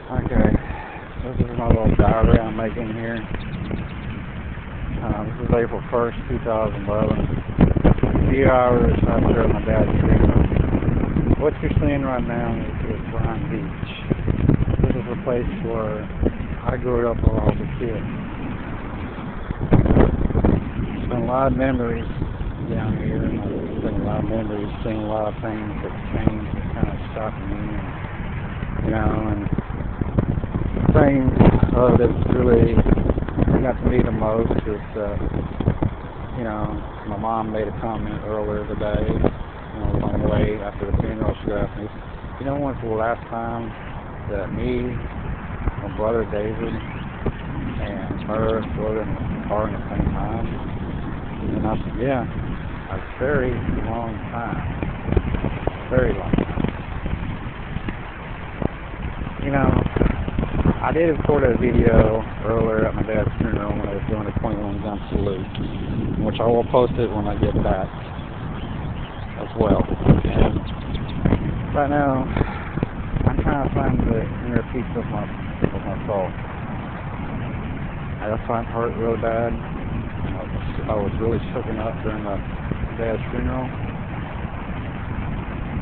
Okay, this is my little diary I'm making here. This is April 1st, 2011. A few hours after my dad's funeral. What you're seeing right now is Bryan Beach. This is a place where I grew up when I was a kid. There's been a lot of memories down here, and there's been a lot of memories, seeing a lot of things that changed and kind of shocked me, and the thing that's really got to me the most is my mom made a comment earlier today, on the way after the funeral. She asked me, when's the last time that me, my brother David, and her rode in the car at the same time? And I said, yeah, a very long time. Very long time. I did record a video earlier at my dad's funeral when I was doing a 21 gun salute, which I will post it when I get back as well. And right now, I'm trying to find the inner peace of my soul. I find it hurt really bad. I was really shooken up during my dad's funeral.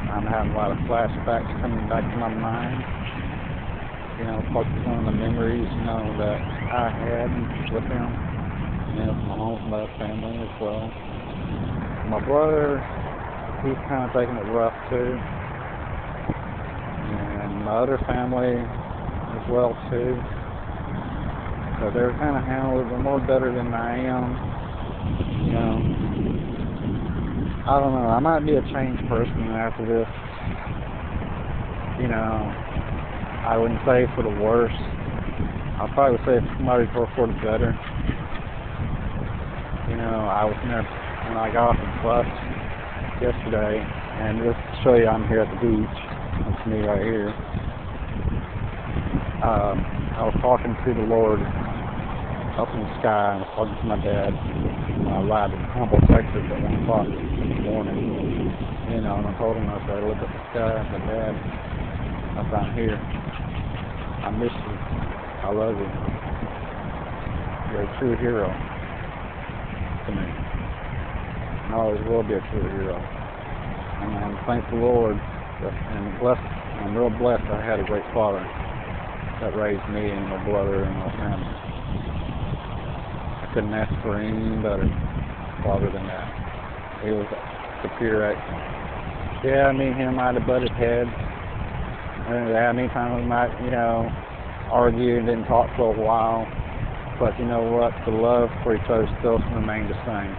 I'm having a lot of flashbacks coming back to my mind. Focusing on the memories, that I had with him, my home, my family as well. My brother, he's kind of taking it rough too, and my other family as well too. So they're kind of handling it more better than I am. I don't know. I might be a changed person after this. I wouldn't say for the worse. I'll probably say somebody for the better. I was in there when I got off the bus yesterday, and just to show you, I'm here at the beach. That's me right here. I was talking to the Lord up in the sky. I was talking to my dad. I arrived in Humble, Texas at 1 o'clock in the morning. And I told him, I said, I looked at the sky. I said, Dad, I'm here. I miss you. I love you. You're a true hero to me. And I always will be a true hero. And thank the Lord, and I'm real blessed I had a great father that raised me and my brother and my family. I couldn't ask for any better father than that. He was superior excellent. Yeah, me and him might have butted heads. And many times we might, argue and didn't talk for a while. But you know what? The love for each other still remained the same.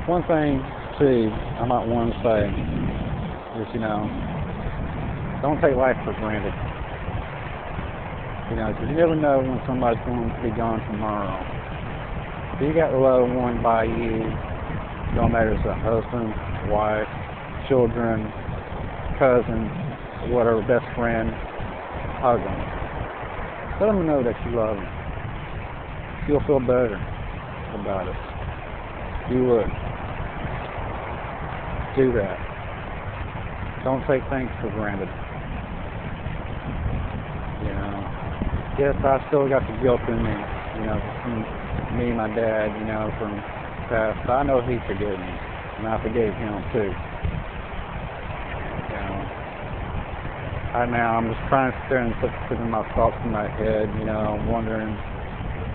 One thing, too, I might want to say is, don't take life for granted. Because you never know when somebody's going to be gone tomorrow. If you got a loved one by you, no matter if it's a husband, wife, children, cousin, whatever, best friend, hug them. Let them know that you love them. You'll feel better about it. You would. Do that. Don't take things for granted. Yes, I still got the guilt in me, from me and my dad, from the past. But I know he forgave me, and I forgave him too. Right now, I'm just trying to sit and put my thoughts in my head, I'm wondering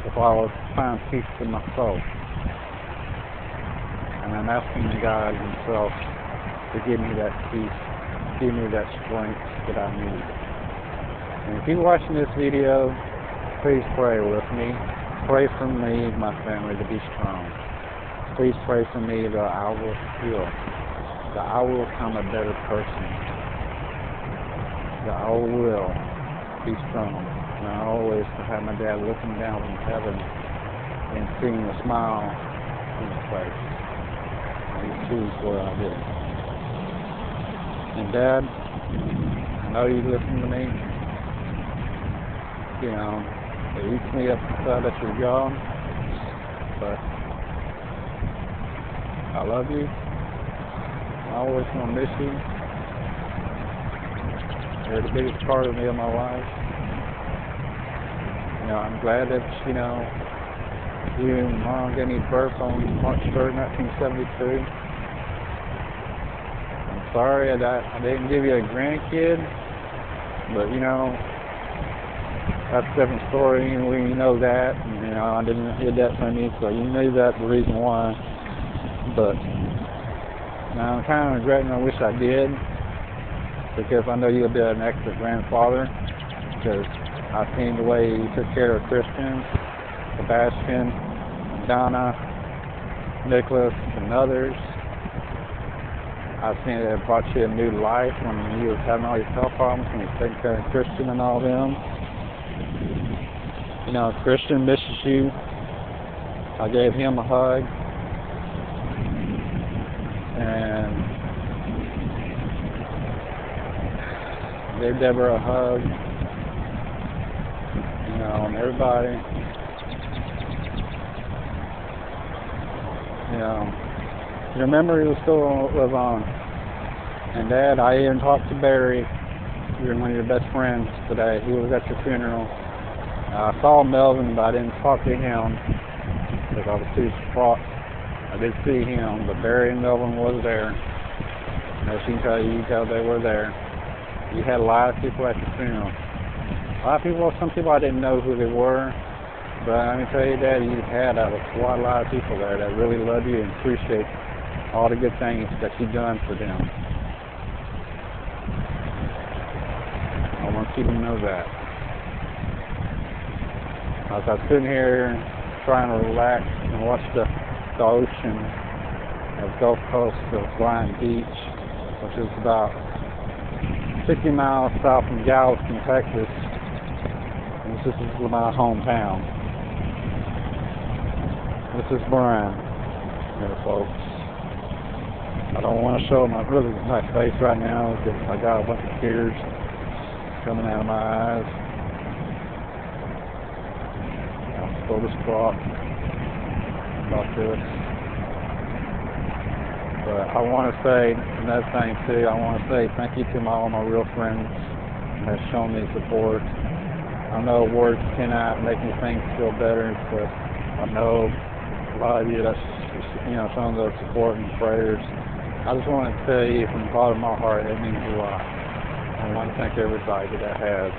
if I would find peace in my soul. And I'm asking God Himself to give me that peace, give me that strength that I need. And if you're watching this video, please pray with me. Pray for me, my family, to be strong. Please pray for me that I will heal, that I will become a better person. That I will be strong. And I always have my dad looking down from heaven and seeing a smile in his face. And he sees what I do. And Dad, I know you listen to me. It eats me up inside that you're gone. But I love you. I always gonna miss you. They're the biggest part of me in my life. You know, I'm glad that, you know, you and Mom gave me birth on March 3rd, 1972. I'm sorry I didn't give you a grandkid, but, you know, that's a different story, and we know that. And, you know, I didn't hear that from you, so you knew that the reason why. But now I'm kind of regretting. I wish I did, because I know you'll be an excellent grandfather. Because I've seen the way you took care of Christian, Sebastian, Donna, Nicholas, and others. I've seen it brought you a new life when you were having all these health problems, when you were taking care of Christian and all them. You know, Christian misses you. I gave him a hug. And gave Deborah a hug. You know, and everybody. You know, your memory will still live on. And Dad, I even talked to Barry. You're one of your best friends today. He was at your funeral. I saw Melvin, but I didn't talk to him because I was too fraught. I did see him, but Barry and Melvin was there. As you can tell, they were there. You had a lot of people at your funeral. A lot of people, some people I didn't know who they were, but let me tell you, Dad, you had a lot of people there that really love you and appreciate all the good things that you've done for them. I want you to know that. As I was sitting here trying to relax and watch the ocean at the Gulf Coast of Bryan Beach, which is about 60 miles south from Galveston, Texas. And this is my hometown. This is Bryan, folks. I don't want to show my really nice face right now because I got a bunch of tears coming out of my eyes. I'm so distraught about this. But I want to say another thing too. I want to say thank you to all my real friends that have shown me support. I know words cannot make me feel better, but I know a lot of you that's, you know, some of those support and prayers. I just want to tell you from the bottom of my heart, it means a lot. I want to thank everybody that has.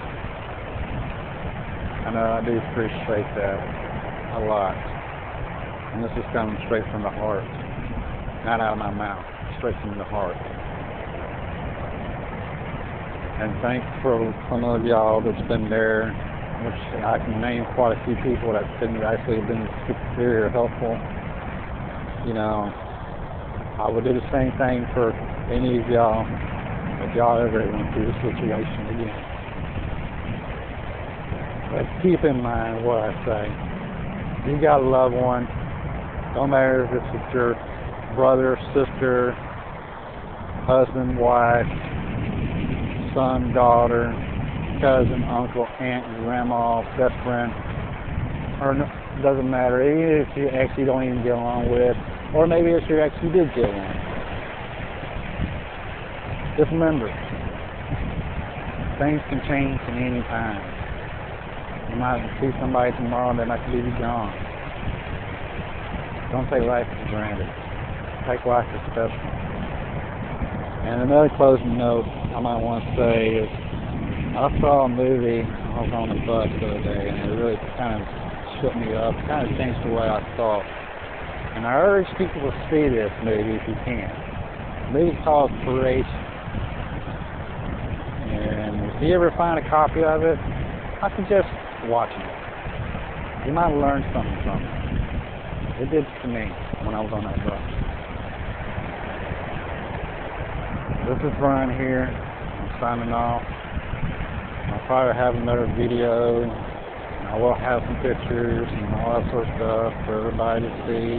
I know I do appreciate that a lot. And this is coming straight from the heart. Not out of my mouth, straight from the heart. And thanks for some of y'all that's been there, which I can name quite a few people that's actually been very helpful. You know, I would do the same thing for any of y'all if y'all ever went through this situation again. But keep in mind what I say. You got a loved one, don't matter if it's your brother, sister, husband, wife, son, daughter, cousin, uncle, aunt, grandma, best friend, or no, doesn't matter. Even if you actually don't even get along with, or maybe it's your ex you did get along. Just remember, things can change at any time. You might see somebody tomorrow that might leave you gone. Don't take life for granted. Take life as special. And another closing note I might want to say is, I saw a movie, I was on the bus the other day, and it really kind of shook me up, kind of changed the way I thought. And I urge people to see this movie if you can. The movie's called Creation. And if you ever find a copy of it, I suggest watching it. You might learn something from it. It did to me when I was on that bus. This is Brian here. I'm signing off. I'll probably have another video. I will have some pictures and all that sort of stuff for everybody to see.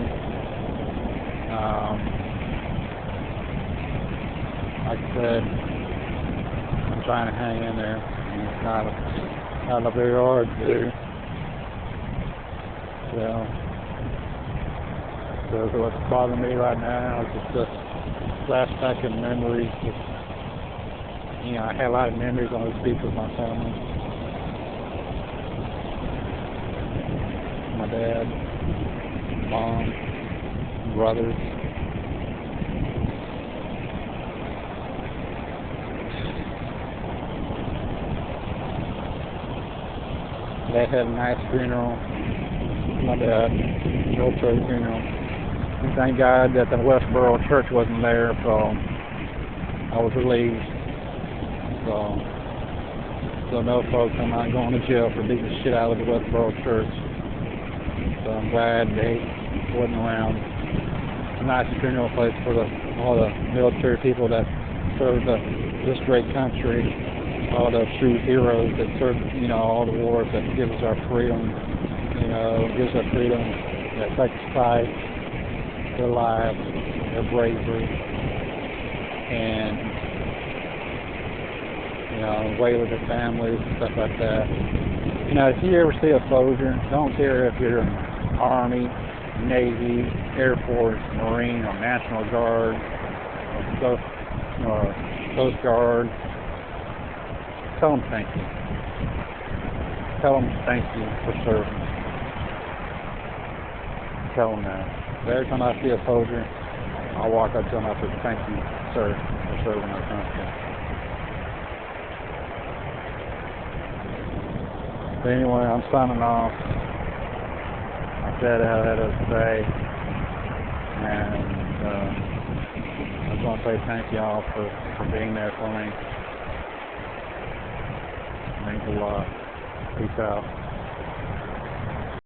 Like I said, I'm trying to hang in there. And it's not very hard to do. So what's bothering me right now is just a flashback of memories. You know, I had a lot of memories on this beach with my family. My dad, mom, brothers. Dad had a nice funeral. My dad, military funeral. And thank God that the Westboro church wasn't there, so I was relieved. So no folks, I'm not going to jail for beating the shit out of the Westboro church. So I'm glad they wasn't around. A nice funeral place for all the military people that served this great country, all the true heroes that served, you know, all the wars that give us our freedom, you know, gives us freedom, that sacrifice their lives, their bravery, and, you know, away with their families and stuff like that. You know, if you ever see a soldier, don't care if you're Army, Navy, Air Force, Marine, or National Guard, or Coast Guard, tell them thank you. Tell them thank you for serving. Tell them that. Every time I see a soldier, I'll walk up to him and say, thank you, sir, for serving our country. But anyway, I'm signing off. I said I had to say, and I just want to say thank y'all for being there for me. It means a lot. Peace out.